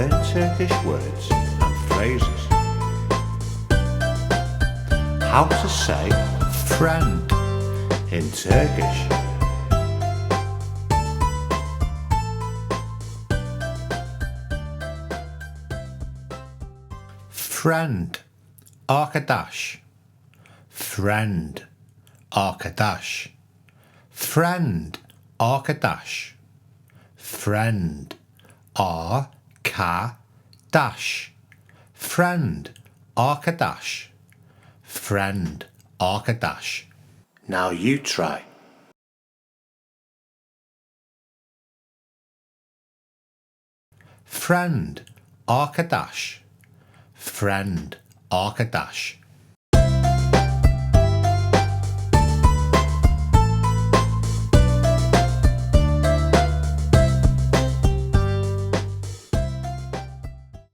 learn Turkish words and phrases. How to say friend in Turkish. Friend, arkadaş. Friend, arkadaş. Friend, arkadaş. Friend, arkadaş. Friend, arkadaş. Friend, arkadaş. Now you try. Friend, arkadaş. Friend, arkadaş.